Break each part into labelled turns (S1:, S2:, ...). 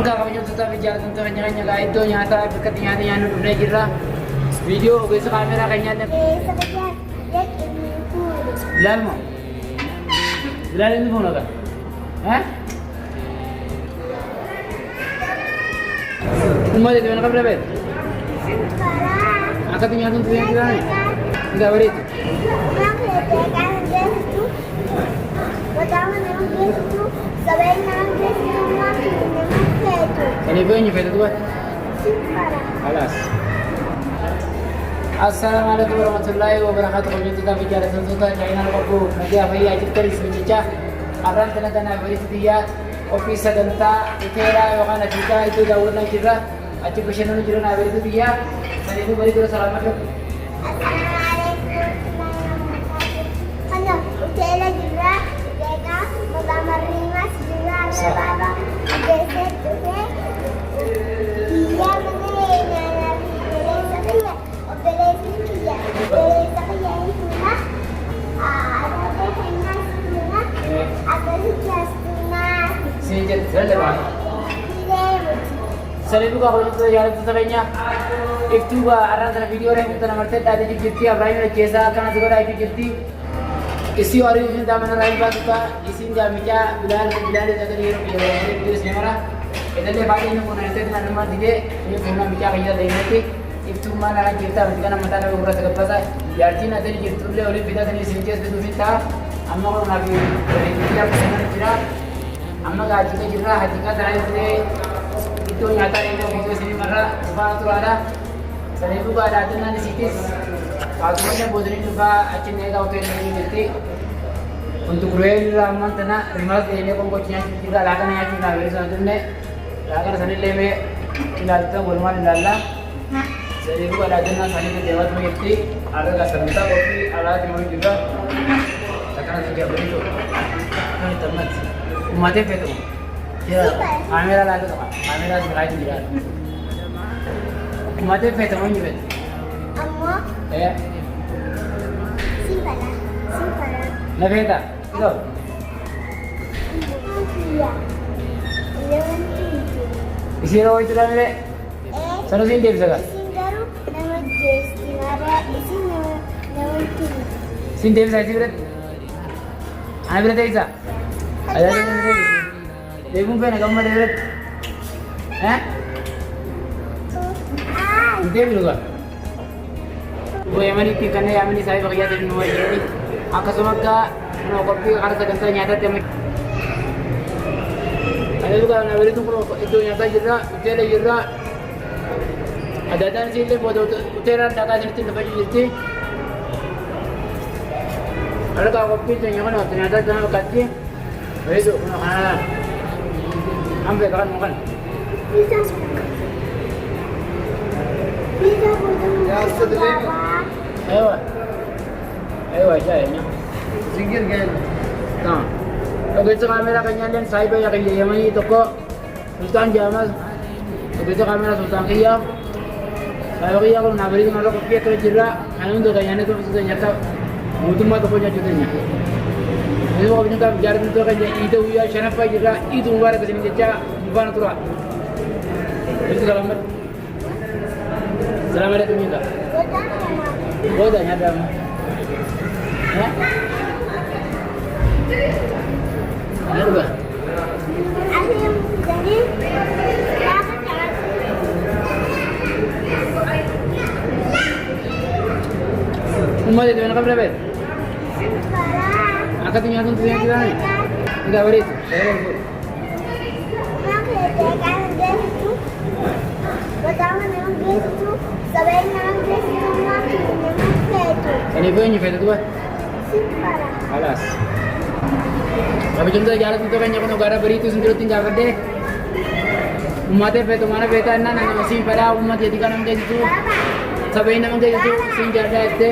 S1: Kabajamtoota fi jaallatamtoota keenya egaa iddoo nyaataa bakka nyaata nyaannu dhufnee jirra. Viidiyoo ogeessa kaameraa keenyaan ilaalma. Ilaali inni fuuna qaba. Ummata itti mana qabda beektu. Akkatti nyaatuun tuuti jiraani. Egaa bareedu. Ini banyak feta tuh. Alas. Assalamualaikum warahmatullahi wabarakatuh. Kami kita bicara tentang channel aku. Nanti apa ya kita di sini cah. Abang tenaga beri dia office danta itera yogan juga itu jauh lagi juga. Acik bersama nu juga beri itu dia. Saya itu beri terus selamat.
S2: Hanya utela juga. Mereka mengamar rimas juga ada baba. Geser tuh. Dia mengenai saya operasi dia. Saya itu lah. Ada tehnya semua. Ada jasna.
S1: Sejak zaman. Selalu kalau itu jalan itu sebenarnya. Itu arah dalam video yang kita nampak tadi di jadi Abraham yang kisah karena juga itu jadi. Isi orang itu dah mana lain baca kita. Isi jamnya bilal itu tadi video semua. Itu baca ini pun nanti dengan nama dia. Ini pun nama kita kaya deh nanti. Itu mana lagi kita berarti kan mata nama urut segala pasal. Jadi nanti gitu boleh oleh beda tadi sini itu minta. Amma kalau nabi dia pesanan kira. Amma gaji kita kira hakikat terakhir itu nyata ini video sini marah. Subhanallah ada. Saya juga ada nanti sitis. Akhirnya bodoh juga akhirnya tahu tu yang jadi untuk real raman tanah remote ini pun coachnya juga lakukan yang kita beri selanjutnya lakukan sana leme kita itu bermain lala jadi juga ada jenis sana itu dewa tu itu ada kasarita kopi ada timur juga lakukan sejak begitu ini teman umatnya betul ya kamera lagi tu kamera sebelah itu juga umatnya betul mana betul
S2: Amma
S1: ya
S2: simpala.
S1: Nafeta, itu.
S2: Iya. Lewan
S1: Isi rawa itu dah ni. Sana sini dia bisa kan?
S2: Singaru nama Destinara isi nama Tini.
S1: Sini dia bisa isi berat. Anak berat bisa. Ada yang berat. Dia pun pernah kamu ada berat. Dia juga. Gue yang mana ikan yang mana saya bagian dari nomor ini. Aku semoga kopi karena segantar nyata tiap. Ada juga nabi itu nyata juga, utara juga. Ada dan sih le bodoh utara daga jadi tempat jadi. Ada kalau kopi itu yang mana ternyata jangan kacau. Itu ambil kan makan.
S2: Bisa bodoh.
S3: Ya sudah.
S1: Ayo aja ya.
S3: Singgir kan?
S1: Nah, kalau itu kamera kenyalian saya banyak yang ini toko Sultan Jamal. Kalau itu kamera Sultan Kia. Kalau Kia kalau nabari itu kalau kopi atau jira, anu untuk kayaknya itu sudah nyata. Mutu mah tokonya jutanya. Ini kalau kita bicara itu kan itu ya siapa jira itu muara kesini saja bukan turun. Itu selamat. Selamat itu minta. Bodoh nyata. Ada juga.
S2: Ada yang jadi
S1: Umat itu mana kabar bet? Angkat nyatun tu yang kita ni. Tidak beri itu. Ini pun yang feta tu. Alas. Tapi contoh jalan itu kan yang negara beri itu sendiri tinggal gede. Umatnya feta mana feta nana masih pada umat jadi kan orang itu. Sampai nama itu sehingga ada itu.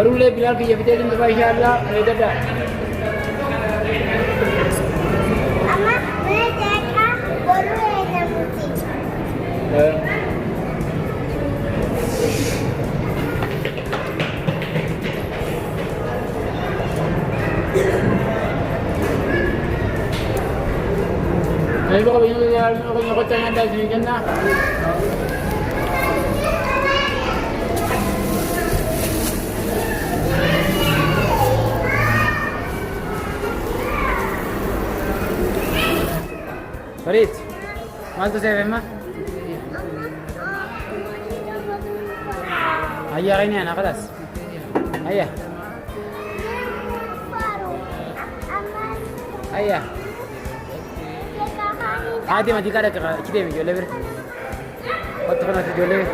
S1: Baru le bilang kerja kita itu insyaallah ada dah.
S2: Ama mereka baru ada musik.
S1: May iba kami yung kotse nga dahil sinigyan na. Farid, mahal to 7 ma? Ayah kayo niya, nakalas. Ayah. Ayah. Adi mati kada kita mi jole ber. Waktu kana ti jole.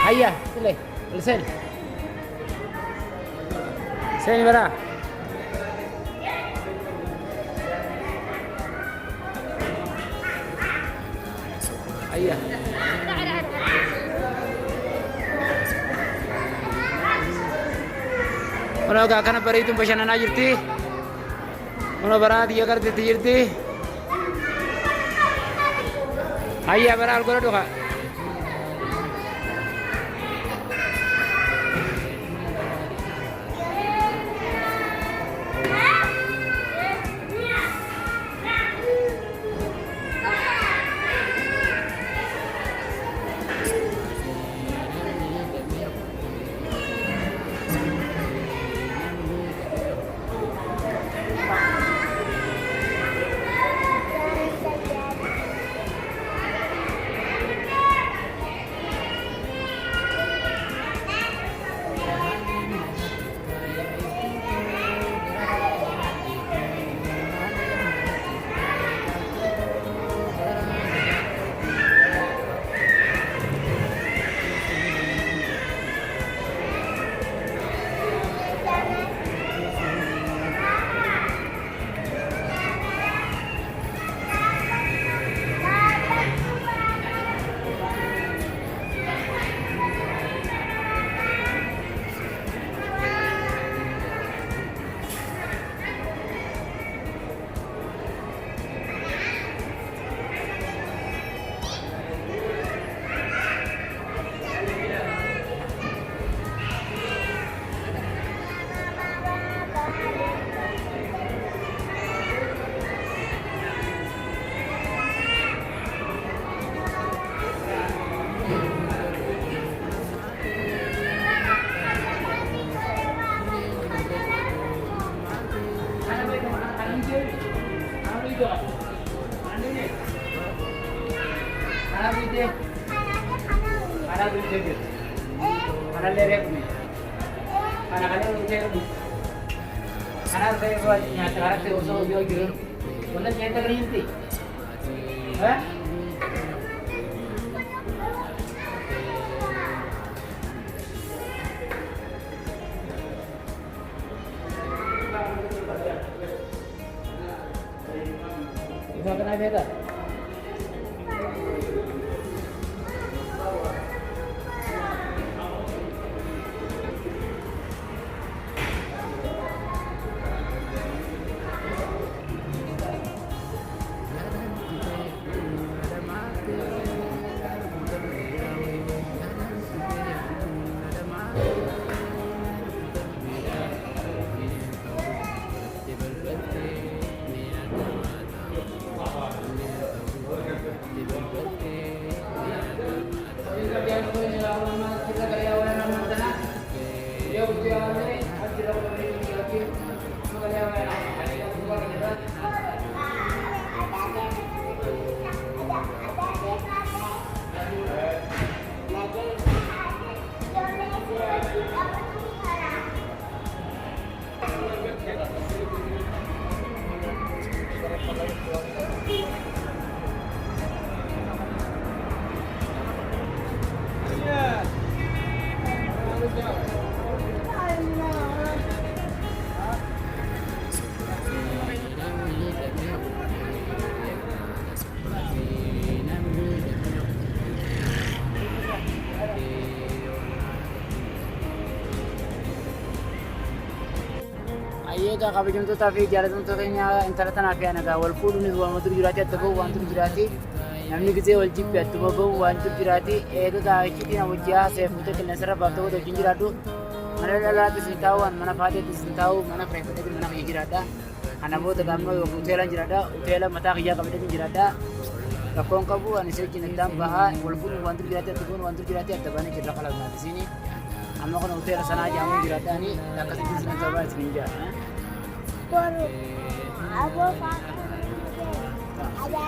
S1: Ayah, boleh. Lesen. Sini bara. Ayah. Ono ga kana pare itu pasana na jirti. Ono bara dia karte jirti. Ayah bara algora doka. Ayyaata kabajamtootaa fi jaalatamtoota keenya intala tanaaf yaa nagaa wal fuudhuunis waamatu jiraati adda bahu waantu jiraati namni gisee wal jibbi attuma bahu waantu jiraati eegata achiitiin hojii seefute qilleensarra baaf ta'uu wajjin jiraadhu mana dhalaattis hin taa'u mana faateettis hin taa'u mana fireeffateetti mana kiyya jiraadha ana booda gaammoo hoteelaan jiraadha hoteela mataa kiyyaa qabateetiin jiraadha rakkoon qabu ani seekin iddaan bahaa wal fuudhuun waantu jiraati adda bahuun waantu jiraati adda baanii jirra qalabnaatisiini amma kana hoteela sanaa jaamuun jiraadhaani akkasitti isin sabaa isin jiraadha.
S2: Boru. Abo fakir. Ada